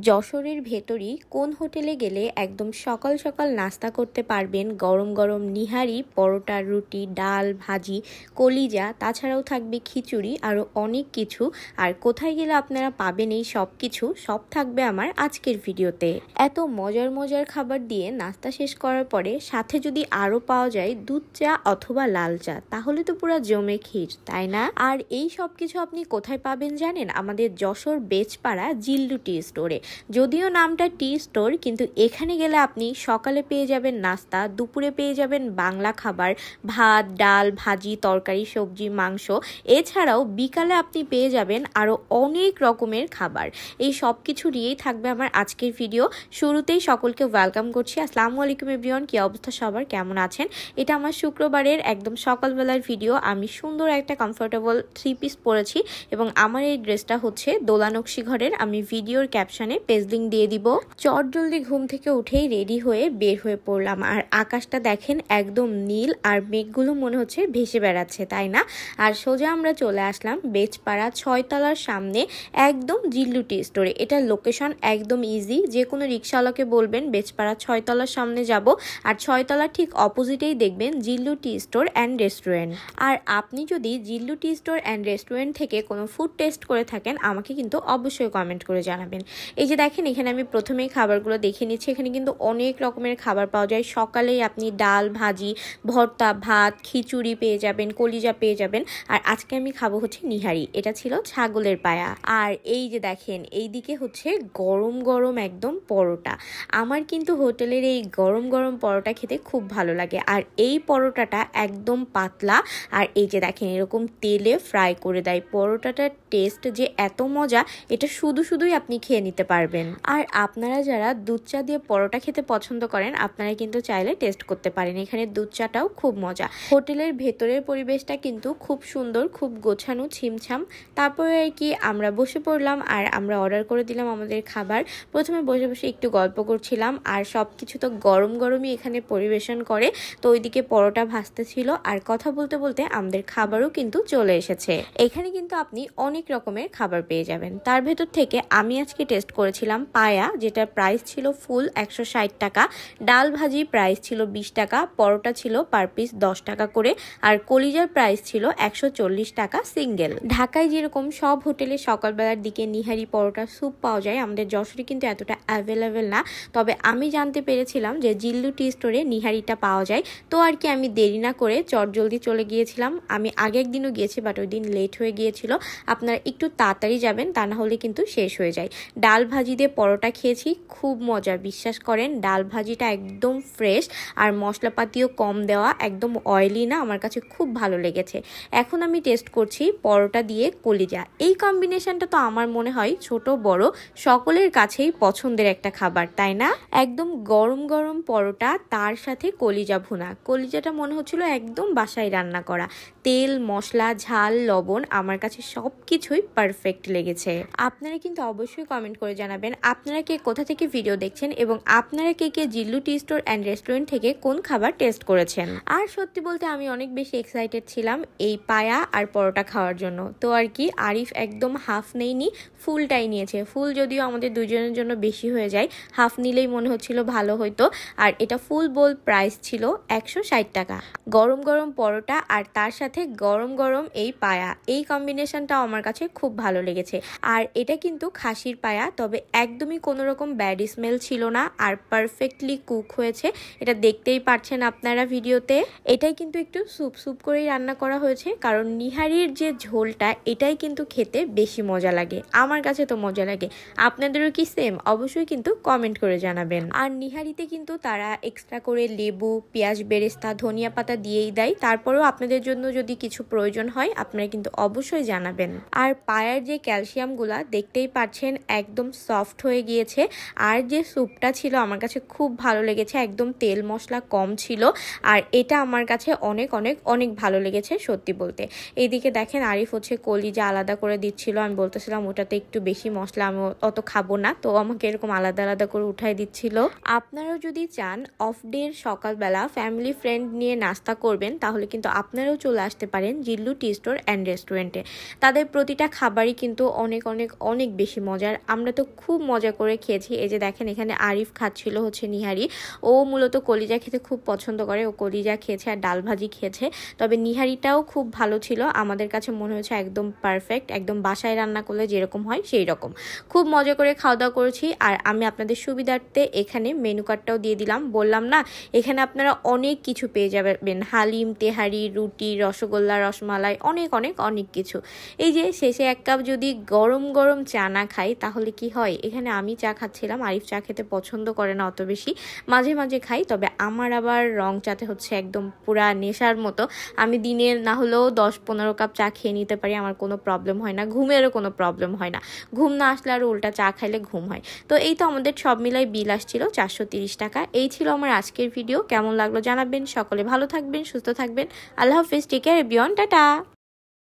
যশোরের ভেতরই কোন হোটেলে গেলে একদম সকাল সকাল নাস্তা করতে পারবেন গরম গরম নিহারি, পরোটা, রুটি, ডাল, ভাজি, কলিজা, তাছাড়াও থাকবে খিচুড়ি, আরও অনেক কিছু। আর কোথায় গেলে আপনারা পাবেন এই সব কিছু, সব থাকবে আমার আজকের ভিডিওতে। এত মজার মজার খাবার দিয়ে নাস্তা শেষ করার পরে সাথে যদি আরও পাওয়া যায় দুধ চা অথবা লাল চা, তাহলে তো পুরো জমে ক্ষীর, তাই না? আর এই সব কিছু আপনি কোথায় পাবেন জানেন? আমাদের যশোর বেচপাড়া জিল্লু টি স্টোরে। যদিও নামটা টি স্টোর, কিন্তু এখানে গেলে আপনি সকালে পেয়ে যাবেন নাস্তা, দুপুরে পেয়ে যাবেন বাংলা খাবার, ভাত, ডাল, ভাজি, তরকারি, সবজি, মাংস। এছাড়াও বিকালে আপনি পেয়ে যাবেন আরও অনেক রকমের খাবার। এই সব কিছু নিয়েই থাকবে আমার আজকের ভিডিও। শুরুতেই সকলকে ওয়েলকাম করছি। আসসালামু আলাইকুম এভরিওয়ান, কি অবস্থা সবার, কেমন আছেন? এটা আমার শুক্রবারের একদম সকালবেলার ভিডিও। আমি সুন্দর একটা কমফোর্টেবল 3 পিস পরেছি এবং আমার এই ড্রেসটা হচ্ছে দোলানকশি ঘরের। আমি ভিডিওর ক্যাপশনে পেজ লিংক দিয়ে দিব। চটজলদি ঘুম থেকে উঠেই রেডি হয়ে বের হয়ে পড়লাম। আর আকাশটা দেখেন একদম নীল, আর মেঘগুলো মনে হচ্ছে ভেসে বেড়াচ্ছে, তাই না? আর সোজা আমরা চলে আসলাম বেচপাড়া 6 তলার সামনে, একদম জিল্লু টি স্টোরে। এটার লোকেশন একদম ইজি, যে কোনো রিক্সাওয়ালাকে বলবেন বেচপাড়া 6 তলার সামনে যাব, আর 6 তলার ঠিক অপোজিটেই দেখবেন জিল্লু টি স্টোর অ্যান্ড রেস্টুরেন্ট। আর আপনি যদি জিল্লু টি স্টোর অ্যান্ড রেস্টুরেন্ট থেকে কোনো ফুড টেস্ট করে থাকেন, আমাকে কিন্তু অবশ্যই কমেন্ট করে জানাবেন। এই যে দেখেন, এখানে আমি প্রথমেই খাবারগুলো দেখে নিচ্ছি। এখানে কিন্তু অনেক রকমের খাবার পাওয়া যায়। সকালেই আপনি ডাল, ভাজি, ভর্তা, ভাত, খিচুড়ি পেয়ে যাবেন, কলিজা পেয়ে যাবেন। আর আজকে আমি খাবো হচ্ছে নিহারি, এটা ছিল ছাগলের পায়া। আর এই যে দেখেন, এইদিকে হচ্ছে গরম গরম একদম পরোটা। আমার কিন্তু হোটেলের এই গরম গরম পরোটা খেতে খুব ভালো লাগে। আর এই পরোটাটা একদম পাতলা, আর এই যে দেখেন এরকম তেলে ফ্রাই করে দেয়। পরোটাটার টেস্ট যে এত মজা, এটা শুধুই আপনি খেয়ে নিতে পারবেন। আর আপনারা যারা দুধ চা দিয়ে পরোটা খেতে পছন্দ করেন, আপনারা কিন্তু চাইলে টেস্ট করতে পারেন। এখানে দুধ চাটাও খুব মজা। হোটেলের ভেতরের পরিবেশটা কিন্তু খুব সুন্দর, খুব গোছানো, ছিমছাম। তারপরে আর কি আমরা বসে পড়লাম আর আমরা অর্ডার করে দিলাম আমাদের খাবার। প্রথমে বসে বসে একটু গল্প করছিলাম, আর সব কিছু তো গরম গরমই এখানে পরিবেশন করে। তো ওইদিকে পরোটা ভাজতে ছিল, আর কথা বলতে বলতে আমাদের খাবারও কিন্তু চলে এসেছে। এখানে কিন্তু আপনি অনেক রকমের খাবার পেয়ে যাবেন। তার ভেতর থেকে আমি আজকে টেস্ট করেছিলাম পায়া, যেটার প্রাইস ছিল ফুল 160 টাকা, ডাল ভাজি প্রাইস ছিল 20 টাকা, পরোটা ছিল পার পিস 10 টাকা করে, আর কলিজার প্রাইস ছিল 140 টাকা সিঙ্গেল। ঢাকায় যেরকম সব হোটেলে সকালবেলার দিকে নিহারি, পরোটা, স্যুপ পাওয়া যায়, আমাদের যশোরে কিন্তু এতটা অ্যাভেলেবেল না। তবে আমি জানতে পেরেছিলাম যে জিল্লু টি স্টোরে নিহারিটা পাওয়া যায়। তো আর কি আমি দেরি না করে চটজলদি চলে গিয়েছিলাম। আমি আগের দিনও গিয়েছি, বাট ওই দিন লেট হয়ে গিয়েছিল। আপনারা একটু তাড়াতাড়ি যাবেন, তা না হলে কিন্তু শেষ হয়ে যায়। ডাল ভাজি দিয়ে পরোটা খেয়েছি, খুব মজা, বিশ্বাস করেন। ডাল ভাজিটা একদম ফ্রেশ, আর মশলাপাতিও কম দেওয়া, একদম অয়েলি না। আমার কাছে খুব ভালো লেগেছে। এখন আমি টেস্ট করছি পরোটা দিয়ে কলিজা। এই কম্বিনেশনটা তো আমার মনে হয় ছোট বড় সকলের কাছেই পছন্দের একটা খাবার, তাই না? একদম গরম গরম পরোটা, তার সাথে কলিজা ভুনা। কলিজাটা মনে হচ্ছিল একদম বাসায় রান্না করা। তেল, মশলা, ঝাল, লবণ, আমার কাছে সব কিছুই পারফেক্ট লেগেছে। আপনারা কিন্তু অবশ্যই কমেন্ট করে জানাবেন আপনারা কে কোথা থেকে ভিডিও দেখছেন, এবং আপনারা কে কে জিল্লু টি স্টোর অ্যান্ড রেস্টুরেন্ট থেকে কোন খাবার টেস্ট করেছেন। আর সত্যি বলতে আমি অনেক বেশি এক্সাইটেড ছিলাম এই পায়া আর পরোটা খাওয়ার জন্য। তো আর কি আরিফ একদম হাফ নেয়নি, ফুলটাই নিয়েছে। ফুল যদিও আমাদের দুজনের জন্য বেশি হয়ে যায়, হাফ নিলেই মনে হচ্ছিল ভালো হইতো। আর এটা ফুল বোল প্রাইস ছিল 160 টাকা। গরম গরম পরোটা আর তার সাথে গরম গরম এই পায়া, এই কম্বিনেশনটাও আমার কাছে খুব ভালো লেগেছে। আর এটা কিন্তু খাসির পায়া, তবে একদমই কোনো রকম ব্যাড স্মেল ছিল না, আর পারফেক্টলি কুক হয়েছে। এটা দেখতেই পাচ্ছেন আপনারা ভিডিওতে। এটাই কিন্তু একটু স্যুপ করেই রান্না করা হয়েছে, কারণ নিহারির যে ঝোলটা, এটাই কিন্তু খেতে বেশি মজা লাগে। আমার কাছে তো মজা লাগে। আপনাদেরও কি সেম? অবশ্যই কিন্তু কমেন্ট করে জানাবেন। আর নিহারিতে কিন্তু তারা এক্সট্রা করে লেবু, পেঁয়াজ বেরেস্তা, ধনিয়া পাতা দিয়েই দেয়। তারপরেও আপনাদের জন্য যদি কিছু প্রয়োজন হয়, আপনারা কিন্তু অবশ্যই জানাবেন। আর পায়ার যে ক্যালসিয়ামগুলা দেখতেই পাচ্ছেন একদম সফট হয়ে গিয়েছে। আর যে স্যুপটা ছিল আমার কাছে খুব ভালো লেগেছে, একদম তেল মশলা কম ছিল। আর এটা আমার কাছে অনেক অনেক অনেক ভালো লেগেছে সত্যি বলতে। এইদিকে দেখেন আরিফ হচ্ছে কলিজা আলাদা করে দিচ্ছিল। আমি বলতেছিলাম ওটাতে একটু বেশি মশলা, আমি অত খাবো না, তো আমাকে এরকম আলাদা আলাদা করে উঠাই দিচ্ছিল। আপনারাও যদি চান অফ ডের সকালবেলা ফ্যামিলি ফ্রেন্ড নিয়ে নাস্তা করবেন, তাহলে কিন্তু আপনারাও চলে আসতে পারেন জিল্লু টি স্টোর অ্যান্ড রেস্টুরেন্টে। তাদের প্রতিটা খাবারই কিন্তু অনেক অনেক অনেক বেশি মজার। আমরা তো খুব মজা করে খেয়েছি। এই যে দেখেন এখানে আরিফ খাচ্ছিল হচ্ছে নিহারি। ও মূলত কলিজা খেতে খুব পছন্দ করে, ও কলিজা খেয়েছে আর ডাল ভাজি খেয়েছে। তবে নিহারিটাও খুব ভালো ছিল, আমাদের কাছে মনে হচ্ছে একদম পারফেক্ট, একদম বাসায় রান্না করলে যেরকম হয় সেই রকম। খুব মজা করে খাওয়া দাওয়া করেছি। আর আমি আপনাদের সুবিধার্থে এখানে মেনু কার্ডটাও দিয়ে দিলাম। বললাম না এখানে আপনারা অনেক কিছু পেয়ে যাবেন, হালিম, তেহারি, রুটি, রসগোল্লা, রসমালাই, অনেক অনেক অনেক কিছু। এই যে শেষে এক কাপ যদি গরম গরম চা না খাই তাহলে কি হয়। এখানে আমি চা খাচ্ছিলাম, আরিফ চা খেতে পছন্দ করে না অত বেশি, মাঝে মাঝে খাই। তবে আমার আবার রং চাতে হচ্ছে একদম পুরা নেশার মতো। আমি দিনে না হলেও 10-15 কাপ চা খেয়ে নিতে পারি, আমার কোনো প্রবলেম হয় না, ঘুমেরও কোনো প্রবলেম হয় না। ঘুম না আসলে আর উল্টা চা খাইলে ঘুম হয়। তো এই তো আমাদের সব মিলাই বিল আসছিল 430 টাকা। এই ছিল আমার আজকের ভিডিও, কেমন লাগলো জানাবেন। সকলে ভালো থাকবেন, সুস্থ থাকবেন। আল্লাহ হাফিজ, টেক কেয়ার এভরিওয়ান, টাটা।